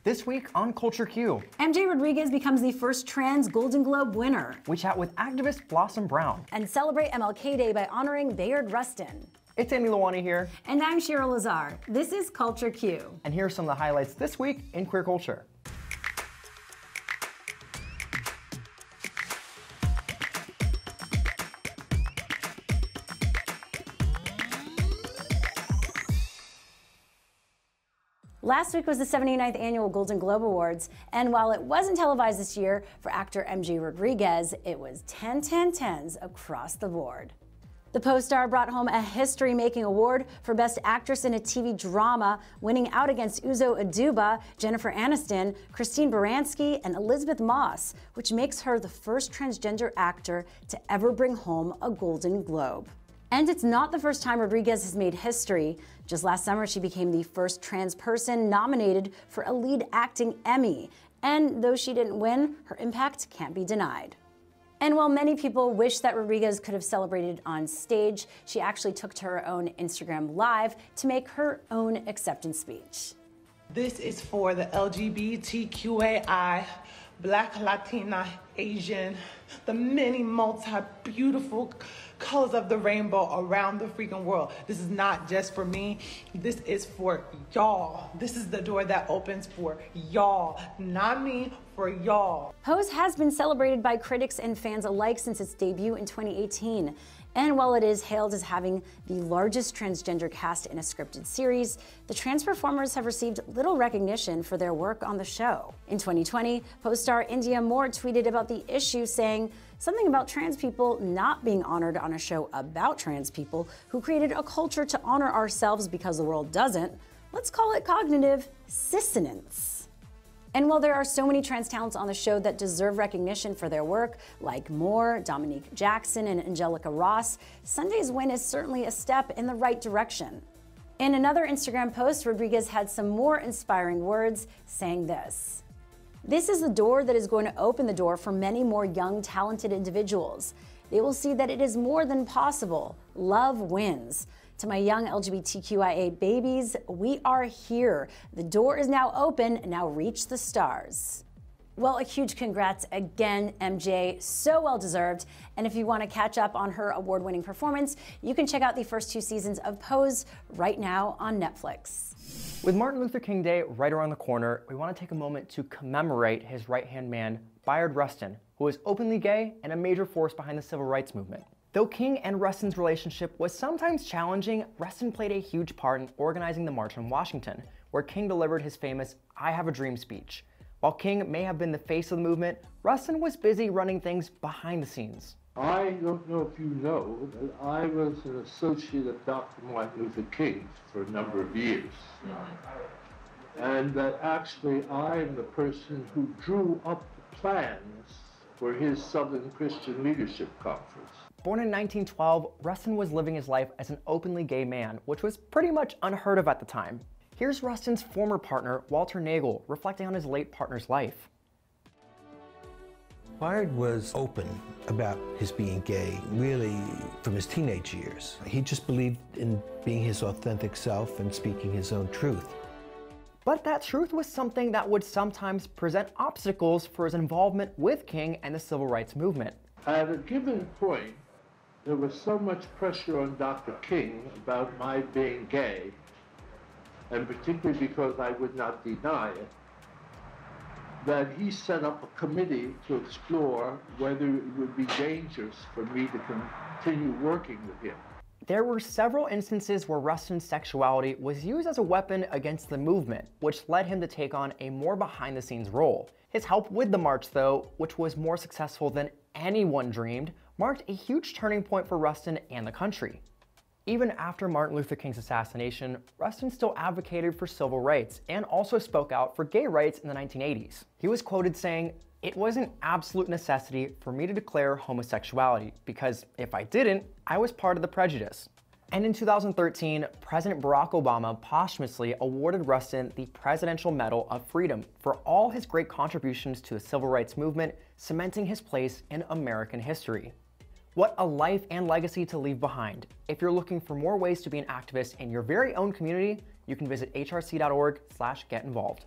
This week on Culture Q, MJ Rodriguez becomes the first trans Golden Globe winner. We chat with activist Blossom Brown. And celebrate MLK Day by honoring Bayard Rustin. It's Andy Lawani here. And I'm Shira Lazar. This is Culture Q. And here are some of the highlights this week in queer culture. Last week was the 79th annual Golden Globe Awards, and while it wasn't televised this year for actor MJ Rodriguez, it was 10, 10, 10s across the board. The Post star brought home a history-making award for Best Actress in a TV Drama, winning out against Uzo Aduba, Jennifer Aniston, Christine Baranski, and Elizabeth Moss, which makes her the first transgender actor to ever bring home a Golden Globe. And it's not the first time Rodriguez has made history. Just last summer, she became the first trans person nominated for a lead acting Emmy. And though she didn't win, her impact can't be denied. And while many people wish that Rodriguez could have celebrated on stage, she actually took to her own Instagram Live to make her own acceptance speech. This is for the LGBTQAI, Black, Latina, Asian, the many beautiful colors of the rainbow around the freaking world. This is not just for me. This is for y'all. This is the door that opens for y'all. Not me, for y'all. Pose has been celebrated by critics and fans alike since its debut in 2018. And while it is hailed as having the largest transgender cast in a scripted series, the trans performers have received little recognition for their work on the show. In 2020, Pose star India Moore tweeted about the issue, saying something about trans people not being honored on a show about trans people who created a culture to honor ourselves because the world doesn't. Let's call it cognitive dissonance. And while there are so many trans talents on the show that deserve recognition for their work, like Moore, Dominique Jackson, and Angelica Ross, Sunday's win is certainly a step in the right direction. In another Instagram post, Rodriguez had some more inspiring words, saying this: "This is the door that is going to open the door for many more young, talented individuals. They will see that it is more than possible. Love wins. To my young LGBTQIA babies, we are here. The door is now open. Now reach the stars." Well, a huge congrats again, MJ. So well deserved. And if you want to catch up on her award-winning performance, you can check out the first 2 seasons of Pose right now on Netflix. With Martin Luther King Day right around the corner, we want to take a moment to commemorate his right-hand man, Bayard Rustin, who was openly gay and a major force behind the civil rights movement. Though King and Rustin's relationship was sometimes challenging, Rustin played a huge part in organizing the March on Washington, where King delivered his famous "I Have a Dream" speech. While King may have been the face of the movement, Rustin was busy running things behind the scenes. I don't know if you know, but I was an associate of Dr. Martin Luther King for a number of years. And that actually I am the person who drew up the plans for his Southern Christian Leadership Conference. Born in 1912, Rustin was living his life as an openly gay man, which was pretty much unheard of at the time. Here's Rustin's former partner, Walter Nagel, reflecting on his late partner's life. Bayard was open about his being gay, really from his teenage years. He just believed in being his authentic self and speaking his own truth. But that truth was something that would sometimes present obstacles for his involvement with King and the civil rights movement. At a given point, there was so much pressure on Dr. King about my being gay, and particularly because I would not deny it, that he set up a committee to explore whether it would be dangerous for me to continue working with him. There were several instances where Rustin's sexuality was used as a weapon against the movement, which led him to take on a more behind-the-scenes role. His help with the march, though, which was more successful than anyone dreamed, marked a huge turning point for Rustin and the country. Even after Martin Luther King's assassination, Rustin still advocated for civil rights and also spoke out for gay rights in the 1980s. He was quoted saying, "It was an absolute necessity for me to declare homosexuality, because if I didn't, I was part of the prejudice." And in 2013, President Barack Obama posthumously awarded Rustin the Presidential Medal of Freedom for all his great contributions to the civil rights movement, cementing his place in American history. What a life and legacy to leave behind. If you're looking for more ways to be an activist in your very own community, you can visit hrc.org/getinvolved.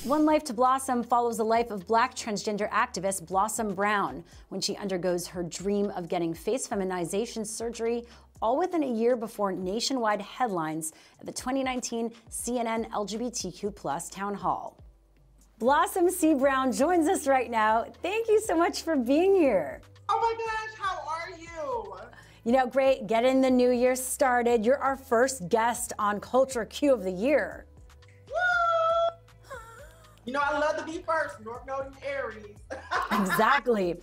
One Life to Blossom follows the life of Black transgender activist Blossom Brown when she undergoes her dream of getting face feminization surgery, all within a year before nationwide headlines at the 2019 CNN LGBTQ+ town hall. Blossom C. Brown joins us right now. Thank you so much for being here. Oh my gosh, how are you? You know, great, getting the new year started. You're our first guest on Culture Q of the year. Woo! You know, I love to be first, North Node and Aries. Exactly.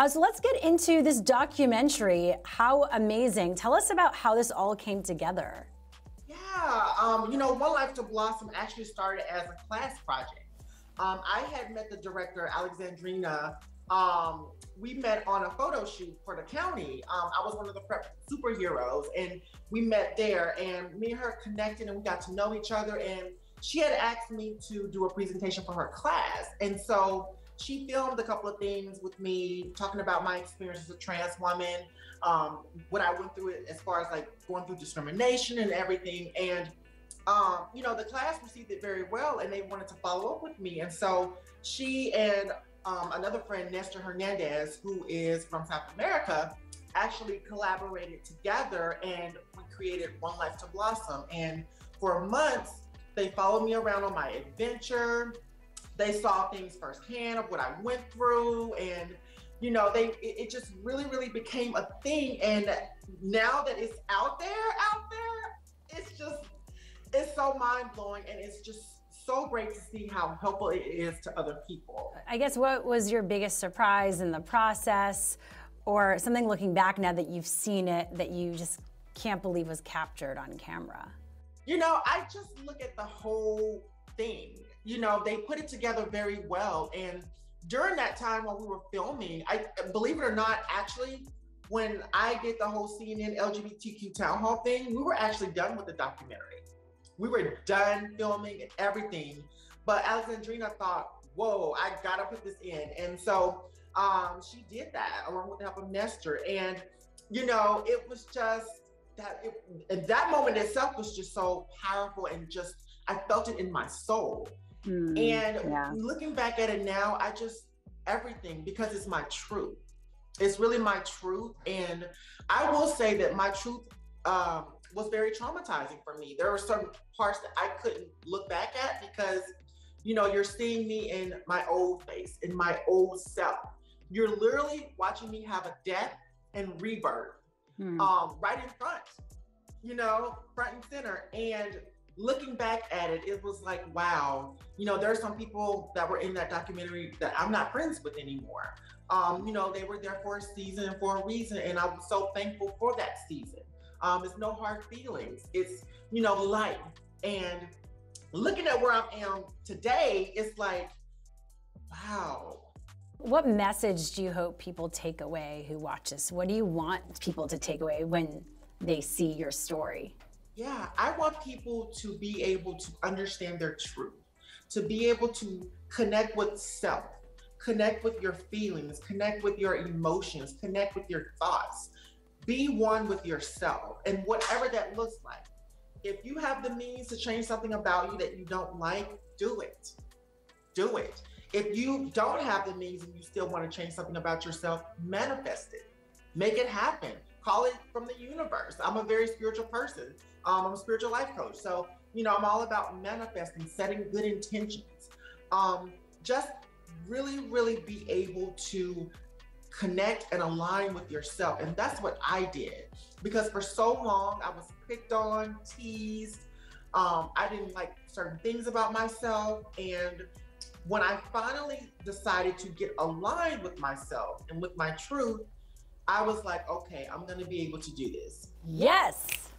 So let's get into this documentary. How amazing. Tell us about how this all came together. Yeah, you know, One Life to Blossom actually started as a class project. I had met the director, Alexandrina. We met on a photo shoot for the county. I was one of the prep superheroes, and we met there, and me and her connected, and we got to know each other, and she had asked me to do a presentation for her class. And so she filmed a couple of things with me, talking about my experience as a trans woman, what I went through as far as like going through discrimination and everything. And you know, the class received it very well, and they wanted to follow up with me. And so she and another friend, Nestor Hernandez, who is from South America, actually collaborated together, and we created One Life to Blossom. And for months, they followed me around on my adventure. They saw things firsthand of what I went through, and you know, it just really became a thing. And now that it's out there, it's so mind-blowing, and it's just so great to see how helpful it is to other people. I guess, what was your biggest surprise in the process, or something looking back now that you've seen it that you just can't believe was captured on camera? You know, I just look at the whole thing. You know, they put it together very well. And during that time when we were filming, I believe it or not, actually, when I did the whole CNN LGBTQ town hall thing, we were actually done with the documentary. We were done filming and everything, but Alexandrina thought, whoa, I gotta put this in. And so she did that along with the help of Nestor. And, you know, it was just that moment itself was just so powerful, and just, I felt it in my soul. Looking back at it now, everything, because it's my truth. It's really my truth. And I will say that my truth was very traumatizing for me. There were some parts that I couldn't look back at, because, you know, you're seeing me in my old face, in my old self. You're literally watching me have a death and rebirth right in front, you know, front and center. And looking back at it, it was like, wow, you know, there are some people that were in that documentary that I'm not friends with anymore. You know, they were there for a season and for a reason, and I was so thankful for that season. It's no hard feelings. It's, you know, life. And looking at where I am today, it's like, wow. What message do you hope people take away who watch this? What do you want people to take away when they see your story? Yeah, I want people to be able to understand their truth, to be able to connect with self, connect with your feelings, connect with your emotions, connect with your thoughts. Be one with yourself, and whatever that looks like. If you have the means to change something about you that you don't like, do it. Do it. If you don't have the means and you still want to change something about yourself, manifest it. Make it happen. Call it from the universe. I'm a very spiritual person. I'm a spiritual life coach. So, you know, I'm all about manifesting, setting good intentions. Just really be able to connect and align with yourself. And that's what I did, because for so long I was picked on, teased. I didn't like certain things about myself. And when I finally decided to get aligned with myself and with my truth, I was like, okay, I'm gonna be able to do this. Yes.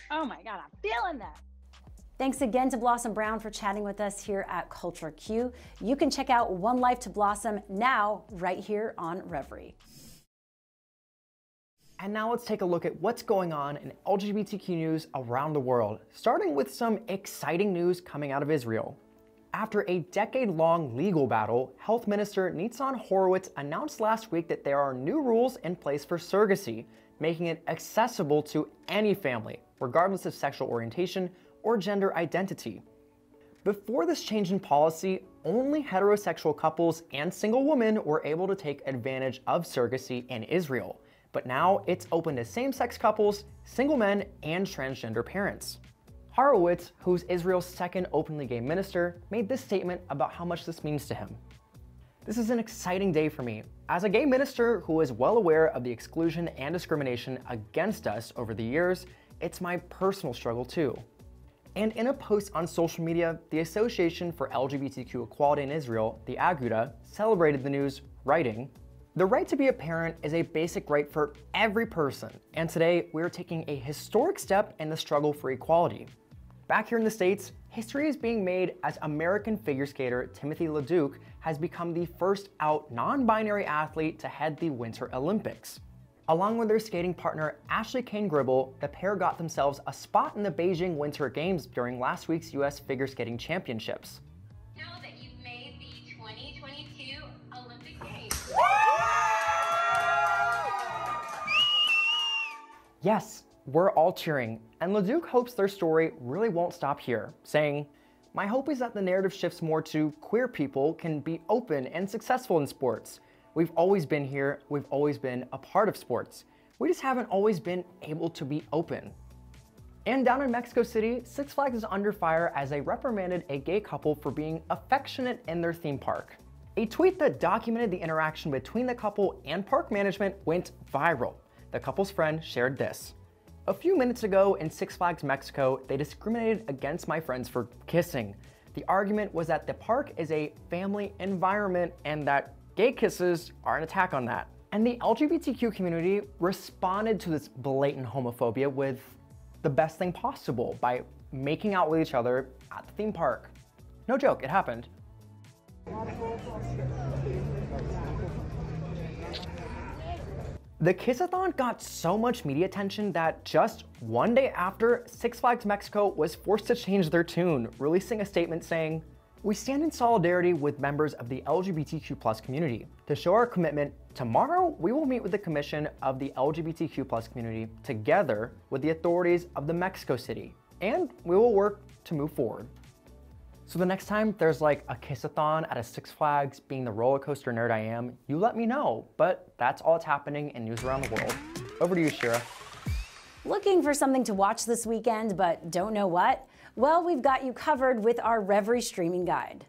Oh my God, I'm feeling that. Thanks again to Blossom Brown for chatting with us here at Culture Q. You can check out One Life to Blossom now, right here on Revry. And now let's take a look at what's going on in LGBTQ news around the world, starting with some exciting news coming out of Israel. After a decade-long legal battle, Health Minister Nitzan Horowitz announced last week that there are new rules in place for surrogacy, making it accessible to any family, regardless of sexual orientation or gender identity. Before this change in policy, only heterosexual couples and single women were able to take advantage of surrogacy in Israel. But now it's open to same-sex couples, single men, and transgender parents. Horowitz, who's Israel's second openly gay minister, made this statement about how much this means to him. This is an exciting day for me. As a gay minister who is well aware of the exclusion and discrimination against us over the years, it's my personal struggle too. And in a post on social media, the Association for LGBTQ Equality in Israel, the Aguda, celebrated the news, writing, "The right to be a parent is a basic right for every person, and today we are taking a historic step in the struggle for equality." Back here in the States, history is being made as American figure skater Timothy LeDuc has become the first out non-binary athlete to head the Winter Olympics. Along with their skating partner Ashley Kane-Gribble, the pair got themselves a spot in the Beijing Winter Games during last week's US Figure Skating Championships. Now that you've made the 2022 Olympic Games. Yes, we're all cheering, and LeDuc hopes their story really won't stop here, saying, "My hope is that the narrative shifts more to queer people can be open and successful in sports. We've always been here, we've always been a part of sports. We just haven't always been able to be open." And down in Mexico City, Six Flags is under fire as they reprimanded a gay couple for being affectionate in their theme park. A tweet that documented the interaction between the couple and park management went viral. The couple's friend shared this. "A few minutes ago in Six Flags Mexico, they discriminated against my friends for kissing. The argument was that the park is a family environment and that gay kisses are an attack on that." And the LGBTQ community responded to this blatant homophobia with the best thing possible by making out with each other at the theme park. No joke, it happened. The kiss-a-thon got so much media attention that just one day after, Six Flags Mexico was forced to change their tune, releasing a statement saying, "We stand in solidarity with members of the LGBTQ+ community. To show our commitment, tomorrow we will meet with the Commission of the LGBTQ+ community together with the authorities of the Mexico City, and we will work to move forward." So the next time there's like a kiss-a-thon at a Six Flags, being the roller coaster nerd I am, you let me know. But that's all that's happening in news around the world. Over to you, Shira. Looking for something to watch this weekend but don't know what? Well, we've got you covered with our Revry Streaming Guide.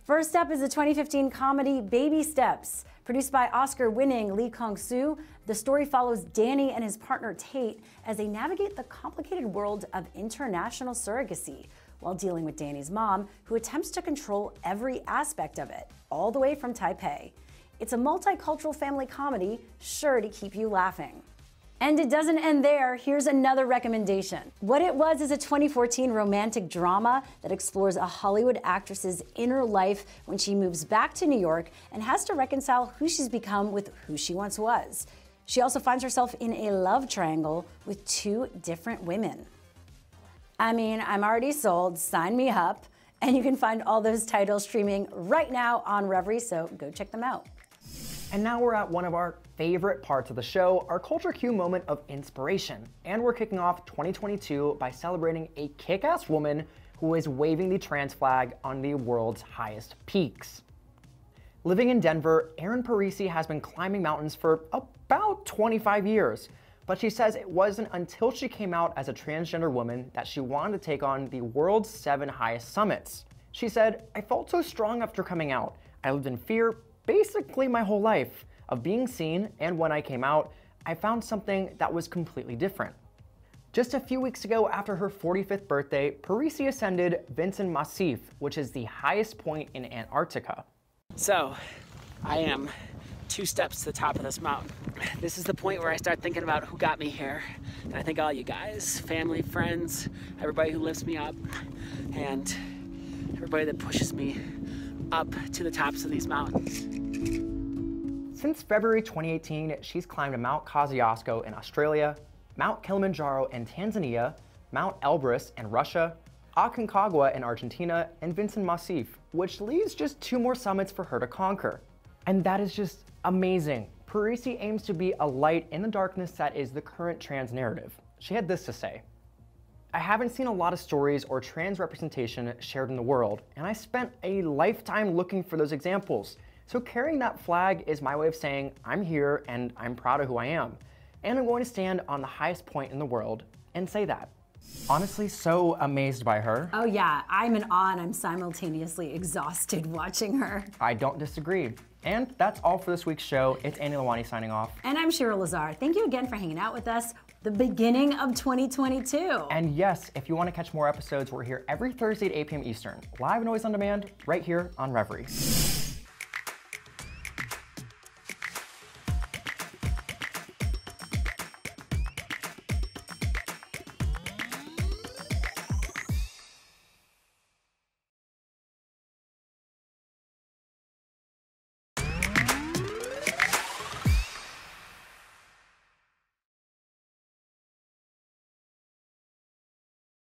First up is the 2015 comedy Baby Steps. Produced by Oscar-winning Lee Kong-soo, the story follows Danny and his partner Tate as they navigate the complicated world of international surrogacy while dealing with Danny's mom, who attempts to control every aspect of it, all the way from Taipei. It's a multicultural family comedy, sure to keep you laughing. And it doesn't end there. Here's another recommendation. What It Was is a 2014 romantic drama that explores a Hollywood actress's inner life when she moves back to New York and has to reconcile who she's become with who she once was. She also finds herself in a love triangle with two different women. I mean, I'm already sold. Sign me up. And you can find all those titles streaming right now on Revry, so go check them out. And now we're at one of our favorite parts of the show, our Culture Q moment of inspiration. And we're kicking off 2022 by celebrating a kick-ass woman who is waving the trans flag on the world's highest peaks. Living in Denver, Erin Parisi has been climbing mountains for about 25 years. But she says it wasn't until she came out as a transgender woman that she wanted to take on the world's 7 highest summits. She said, "I felt so strong after coming out. I lived in fear basically my whole life of being seen, and when I came out, I found something that was completely different." Just a few weeks ago, after her 45th birthday, Parisi ascended Vincent Massif, which is the highest point in Antarctica. So, I am 2 steps to the top of this mountain. This is the point where I start thinking about who got me here. And I think all you guys, family, friends, everybody who lifts me up, and everybody that pushes me up to the tops of these mountains. Since February 2018, she's climbed Mount Kosciuszko in Australia, Mount Kilimanjaro in Tanzania, Mount Elbrus in Russia, Aconcagua in Argentina, and Vincent Massif, which leaves just 2 more summits for her to conquer. And that is just amazing. Parisi aims to be a light in the darkness that is the current trans narrative. She had this to say: I haven't seen a lot of stories or trans representation shared in the world, and I spent a lifetime looking for those examples. So carrying that flag is my way of saying I'm here and I'm proud of who I am. And I'm going to stand on the highest point in the world and say that. Honestly, so amazed by her. Oh yeah, I'm in awe and I'm simultaneously exhausted watching her. I don't disagree. And that's all for this week's show. It's Annie Lawani signing off. And I'm Shira Lazar. Thank you again for hanging out with us. The beginning of 2022. And yes, if you want to catch more episodes, we're here every Thursday at 8 p.m. Eastern, live and always on demand, right here on Revry.